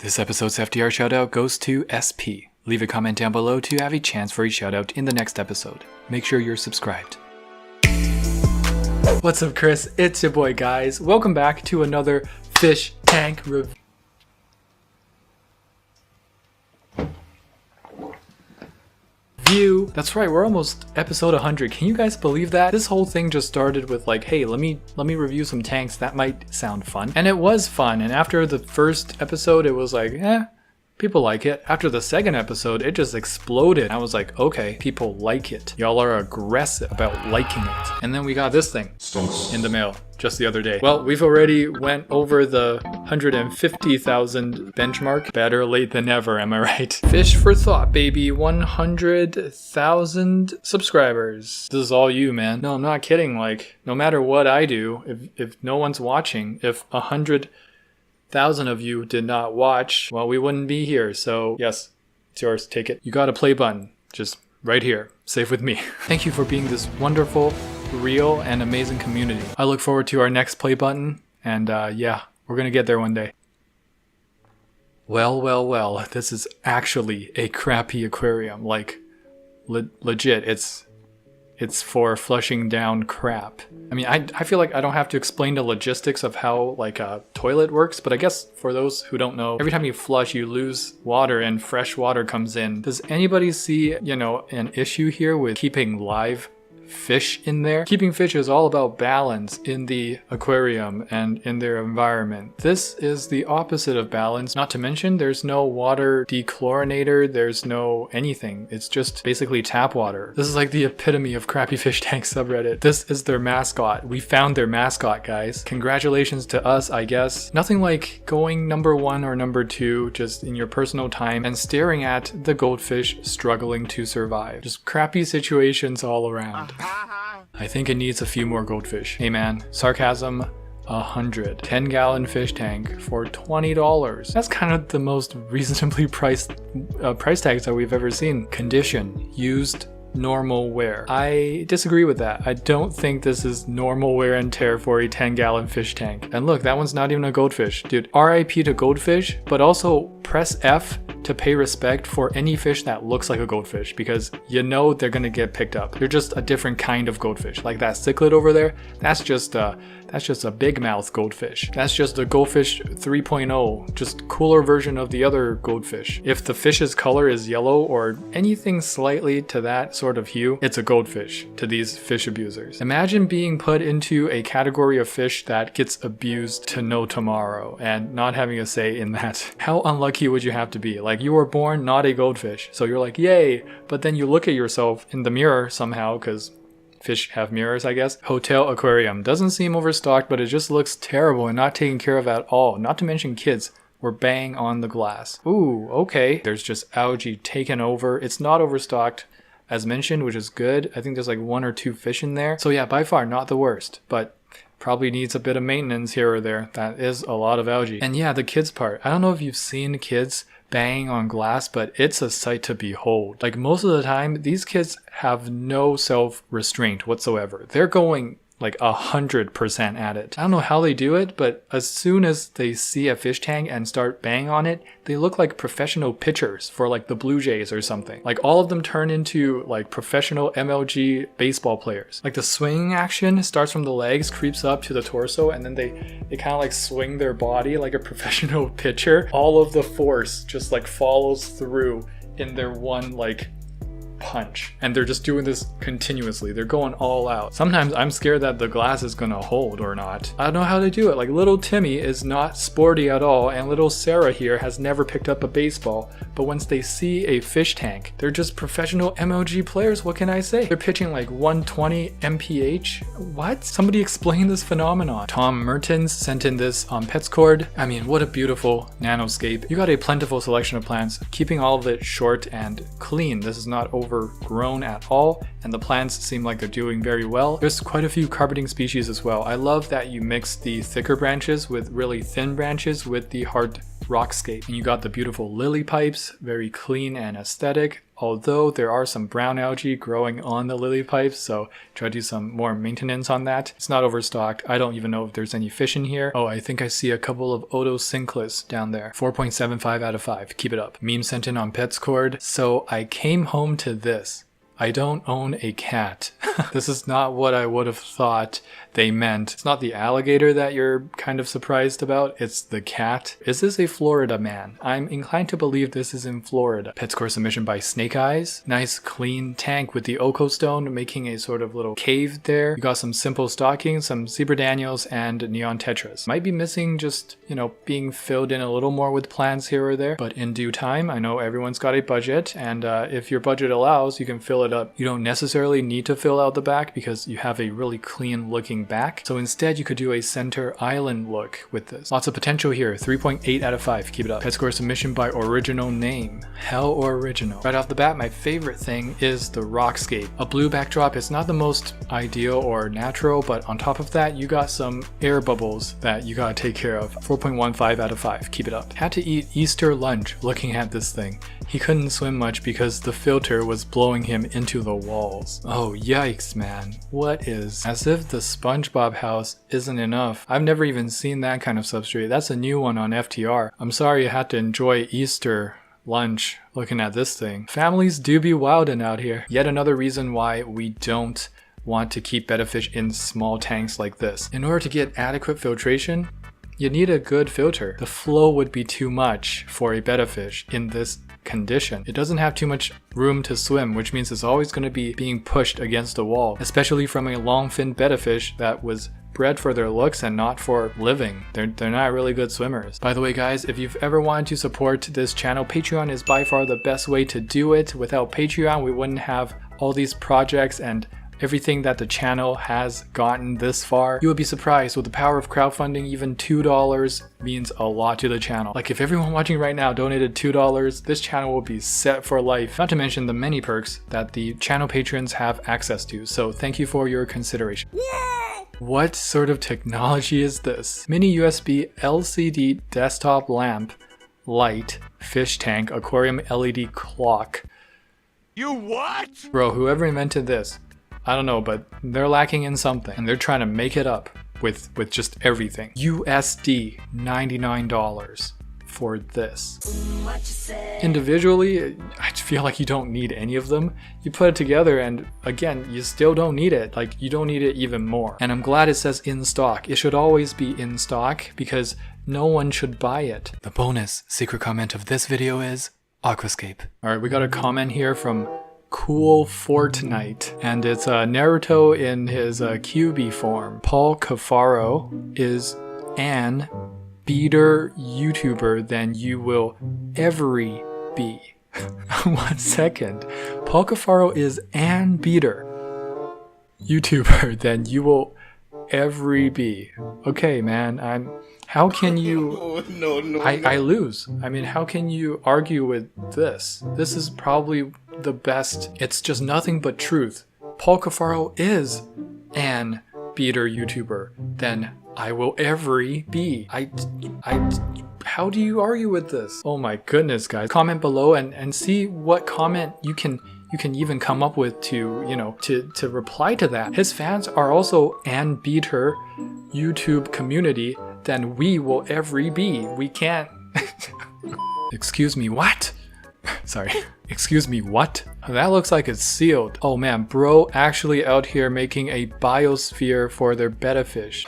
This episode's FDR shoutout goes to SP. Leave a comment down below to have a chance for a shoutout in the next episode. Make sure you're subscribed. What's up, Chris? It's your boy, guys. Welcome back to another fish tank review. That's right, we're almost episode 100. Can you guys believe that? This whole thing just started with like, hey, let me review some tanks. That might sound fun. And it was fun. And after the first episode, it was like, people like it. After the second episode, it just exploded. I was like, okay, people like it. Y'all are aggressive about liking it. And then we got this thing in the mail just the other day. Well, we've already went over the 150,000 benchmark. Better late than never, am I right? Fish for thought, baby. 100,000 subscribers. This is all you, man. No, I'm not kidding. Like, no matter what I do, if no one's watching, if 100,000 of you did not watch, well, we wouldn't be here. So yes, it's yours. Take it. You got a play button just right here. Safe with me. Thank you for being this wonderful, real, and amazing community. I look forward to our next play button. And yeah, we're gonna get there one day. Well, this is actually a crappy aquarium. Like, legit, it's for flushing down crap. I mean, I feel like I don't have to explain the logistics of how like a toilet works, but I guess for those who don't know, every time you flush, you lose water and fresh water comes in. Does anybody see, an issue here with keeping live fish in there? Keeping fish is all about balance in the aquarium and in their environment. This is the opposite of balance. Not to mention, there's no water dechlorinator, there's no anything. It's just basically tap water. This is like the epitome of crappy fish tank subreddit. This is their mascot. We found their mascot, guys. Congratulations to us, I guess. Nothing like going number 1 or number 2 just in your personal time and staring at the goldfish struggling to survive. Just crappy situations all around. I think it needs a few more goldfish. Hey man, sarcasm 100. 10-gallon fish tank for $20. That's kind of the most reasonably priced price tags that we've ever seen. Condition: used normal wear. I disagree with that. I don't think this is normal wear and tear for a 10-gallon fish tank. And look, that one's not even a goldfish. Dude, RIP to goldfish, but also press F to pay respect for any fish that looks like a goldfish, because you know they're gonna get picked up. They're just a different kind of goldfish. Like that cichlid over there, that's just a big mouth goldfish. That's just a goldfish 3.0, just cooler version of the other goldfish. If the fish's color is yellow or anything slightly to that sort of hue, it's a goldfish to these fish abusers. Imagine being put into a category of fish that gets abused to no tomorrow and not having a say in that. How unlucky would you have to be? Like, you were born not a goldfish, so you're like, yay, but then you look at yourself in the mirror somehow, because fish have mirrors, I guess. Hotel aquarium. Doesn't seem overstocked, but it just looks terrible and not taken care of at all. Not to mention kids were bang on the glass. Ooh, okay. There's just algae taken over. It's not overstocked, as mentioned, which is good. I think there's like 1 or 2 fish in there. So yeah, by far not the worst, but probably needs a bit of maintenance here or there. That is a lot of algae. And yeah, the kids part. I don't know if you've seen kids bang on glass, but it's a sight to behold. Like, most of the time, these kids have no self-restraint whatsoever. They're going like 100% at it. I don't know how they do it, but as soon as they see a fish tank and start bang on it, they look like professional pitchers for like the Blue Jays or something. Like, all of them turn into like professional MLG baseball players. Like, the swinging action starts from the legs, creeps up to the torso, and then they kind of like swing their body like a professional pitcher. All of the force just like follows through in their one like punch, and they're just doing this continuously. They're going all out. Sometimes I'm scared that the glass is gonna hold or not. I don't know how they do it. Like, little Timmy is not sporty at all, and little Sarah here has never picked up a baseball, but once they see a fish tank, they're just professional MLG players. What can I say? They're pitching like 120 mph. What? Somebody explain this phenomenon. Tom Mertens sent in this on Petscord. I mean, what a beautiful nanoscape. You got a plentiful selection of plants, keeping all of it short and clean. This is not overgrown at all, and the plants seem like they're doing very well. There's quite a few carpeting species as well. I love that you mix the thicker branches with really thin branches with the hard rockscape. And you got the beautiful lily pipes, very clean and aesthetic. Although there are some brown algae growing on the lily pipes, so try to do some more maintenance on that. It's not overstocked. I don't even know if there's any fish in here. Oh, I think I see a couple of Otocinclus down there. 4.75 out of 5. Keep it up. Meme sent in on Petscord. So I came home to this. I don't own a cat. This is not what I would have thought they meant. It's not the alligator that you're kind of surprised about, it's the cat. Is this a Florida man? I'm inclined to believe this is in Florida. Petscore submission by Snake Eyes. Nice clean tank with the Oko stone making a sort of little cave there. You got some simple stockings, some Zebra Daniels, and Neon Tetras. Might be missing just, you know, being filled in a little more with plants here or there, but in due time. I know everyone's got a budget, and if your budget allows, you can fill it up. You don't necessarily need to fill out the back because you have a really clean looking back. So instead you could do a center island look with this. Lots of potential here. 3.8 out of 5. Keep it up. Petscore submission by Original Name. Hell original. Right off the bat, my favorite thing is the rockscape. A blue backdrop is not the most ideal or natural, but on top of that, you got some air bubbles that you gotta take care of. 4.15 out of 5. Keep it up. Had to eat Easter lunch looking at this thing. He couldn't swim much because the filter was blowing him into the walls. Oh, yikes, man. What is? As if the SpongeBob house isn't enough. I've never even seen that kind of substrate. That's a new one on FTR. I'm sorry you had to enjoy Easter lunch looking at this thing. Families do be wildin' out here. Yet another reason why we don't want to keep betta fish in small tanks like this. In order to get adequate filtration, you need a good filter. The flow would be too much for a betta fish in this condition. It doesn't have too much room to swim, which means it's always going to be being pushed against the wall, especially from a long-finned betta fish that was bred for their looks and not for living. They're not really good swimmers. By the way, guys, if you've ever wanted to support this channel, Patreon is by far the best way to do it. Without Patreon, we wouldn't have all these projects and everything that the channel has gotten this far. You would be surprised with the power of crowdfunding. Even $2 means a lot to the channel. Like if everyone watching right now donated $2, this channel will be set for life. Not to mention the many perks that the channel patrons have access to. So thank you for your consideration. Yeah! What sort of technology is this? Mini USB LCD desktop lamp, light, fish tank, aquarium LED clock. You what? Bro, whoever invented this, I don't know, but they're lacking in something and they're trying to make it up with just everything. USD $99 for this. Individually, I feel like you don't need any of them. You put it together and again, you still don't need it. Like you don't need it even more. And I'm glad it says in stock. It should always be in stock because no one should buy it. The bonus secret comment of this video is Aquascape. All right, we got a comment here from Cool Fortnite, and it's Naruto in his QB form. Paul Cafaro is an beater YouTuber than you will ever be. 1 second. Paul Cafaro is an beater YouTuber than you will ever be. Okay, man, how can you... No. I lose. I mean, how can you argue with this? This is probably the best. It's just nothing but truth. Paul Cafaro is an beater YouTuber than I will ever be. How do you argue with this? Oh my goodness, guys. Comment below and see what comment you can even come up with to, you know, to reply to that. His fans are also an beater YouTube community than we will ever be. We can't... Excuse me, what? Sorry. Excuse me, what? That looks like it's sealed. Oh man, bro actually out here making a biosphere for their betta fish.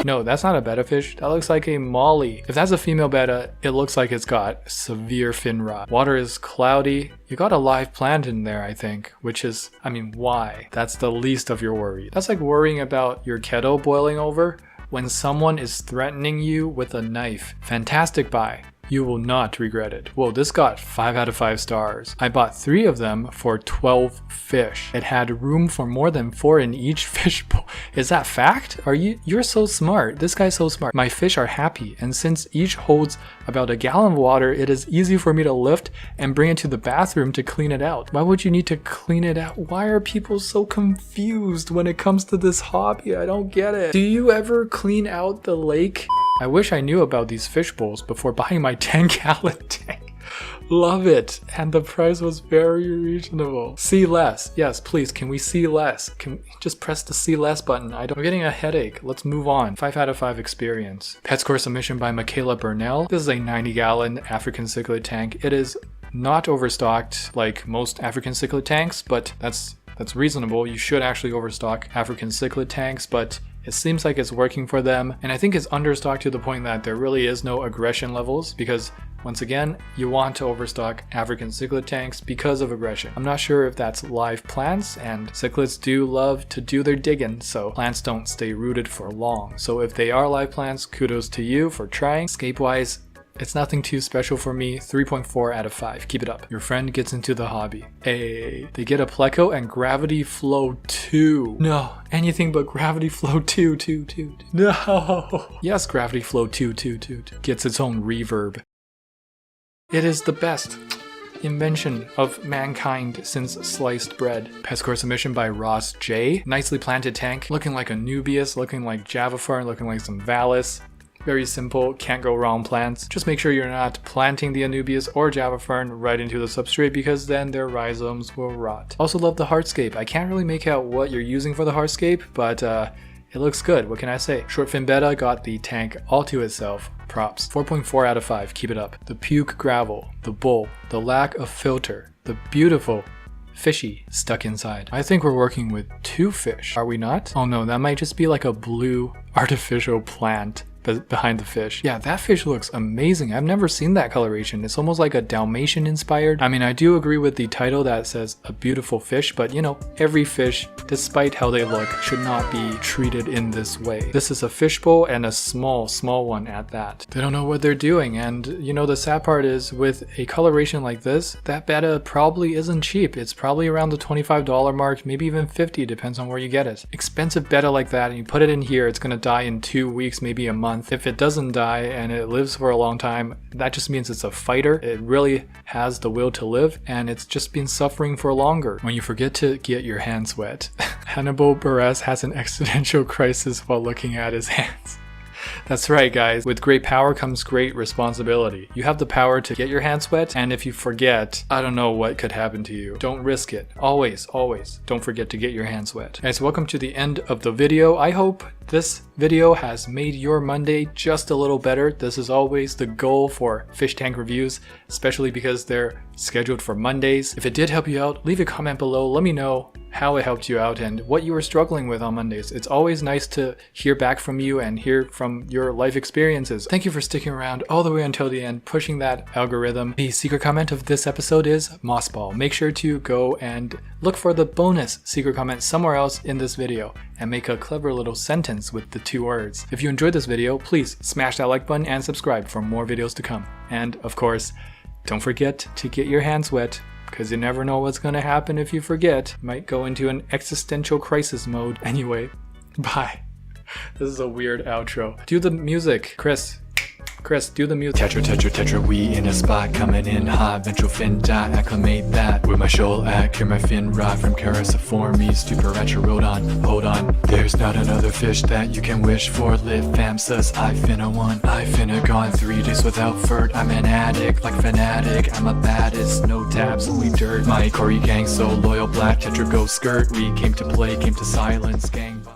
No, that's not a betta fish. That looks like a molly. If that's a female betta, it looks like it's got severe fin rot. Water is cloudy. You got a live plant in there, I think, which is, I mean, why? That's the least of your worries. That's like worrying about your kettle boiling over when someone is threatening you with a knife. Fantastic buy. You will not regret it. Whoa, this got 5 out of 5 stars. I bought 3 of them for 12 fish. It had room for more than 4 in each fish bowl. Is that fact? You're so smart. This guy's so smart. My fish are happy, and since each holds about a gallon of water, it is easy for me to lift and bring it to the bathroom to clean it out. Why would you need to clean it out? Why are people so confused when it comes to this hobby? I don't get it. Do you ever clean out the lake? I wish I knew about these fish bowls before buying my 10-gallon tank. Love it. And the price was very reasonable. See less. Yes, please, can we see less? Can we just press the see less button? I'm getting a headache. Let's move on. 5 out of 5 experience. Pet Score submission by Michaela Burnell. This is a 90-gallon African cichlid tank. It is not overstocked like most African cichlid tanks, but that's reasonable. You should actually overstock African cichlid tanks, but it seems like it's working for them. And I think it's understocked to the point that there really is no aggression levels, because once again, you want to overstock African cichlid tanks because of aggression. I'm not sure if that's live plants, and cichlids do love to do their digging, so plants don't stay rooted for long. So if they are live plants, kudos to you for trying. Escape-wise, it's nothing too special for me. 3.4 out of 5. Keep it up. Your friend gets into the hobby. Hey, they get a Pleco and Gravity Flow 2. No, anything but Gravity Flow 2. No. Yes, Gravity Flow 2 gets its own reverb. It is the best invention of mankind since sliced bread. Pet Score submission by Ross J. Nicely planted tank, looking like a Nubius, looking like Java Fern, looking like some Valis. Very simple, can't go wrong plants. Just make sure you're not planting the Anubias or Java Fern right into the substrate, because then their rhizomes will rot. Also love the hardscape. I can't really make out what you're using for the hardscape, but it looks good. What can I say? Shortfin Betta got the tank all to itself. Props. 4.4 out of 5. Keep it up. The puke gravel, the bowl, the lack of filter, the beautiful fishy stuck inside. I think we're working with 2 fish. Are we not? Oh no, that might just be like a blue artificial plant behind the fish. Yeah, that fish looks amazing. I've never seen that coloration. It's almost like a Dalmatian inspired. I mean, I do agree with the title that says a beautiful fish, but you know, every fish, despite how they look, should not be treated in this way. This is a fishbowl, and a small one at that. They don't know what they're doing, and you know, the sad part is with a coloration like this, that betta probably isn't cheap. It's probably around the $25 mark, maybe even $50, depends on where you get it. Expensive betta like that, and you put it in here, it's gonna die in 2 weeks, maybe a month. If it doesn't die and it lives for a long time, that just means it's a fighter. It really has the will to live, and it's just been suffering for longer. When you forget to get your hands wet, Hannibal Buress has an existential crisis while looking at his hands. That's right, guys. With great power comes great responsibility. You have the power to get your hands wet, and if you forget, I don't know what could happen to you. Don't risk it. Always don't forget to get your hands wet. Guys, welcome to the end of the video. I hope this video has made your Monday just a little better. This is always the goal for fish tank reviews, especially because they're scheduled for Mondays. If it did help you out, leave a comment below. Let me know how it helped you out and what you were struggling with on Mondays. It's always nice to hear back from you and hear from your life experiences. Thank you for sticking around all the way until the end, pushing that algorithm. The secret comment of this episode is Mossball. Make sure to go and look for the bonus secret comment somewhere else in this video and make a clever little sentence with the 2 words. If you enjoyed this video, please smash that like button and subscribe for more videos to come. And of course, don't forget to get your hands wet, because you never know what's gonna happen if you forget. You might go into an existential crisis mode. Anyway, bye. This is a weird outro. Do the music, Chris, do the music. Tetra, we in a spot, coming in hot. Ventral fin dot, acclimate that. With my shoal at, clear my fin rod from Cariciformes to Paracharodon. Hold on, there's not another fish that you can wish for. Live fam sus, I finna one. I finna gone 3 days without furt. I'm an addict, like fanatic. I'm a baddest, no tabs, only dirt. My Cory gang so loyal, black Tetra go skirt. We came to play, came to silence, gang.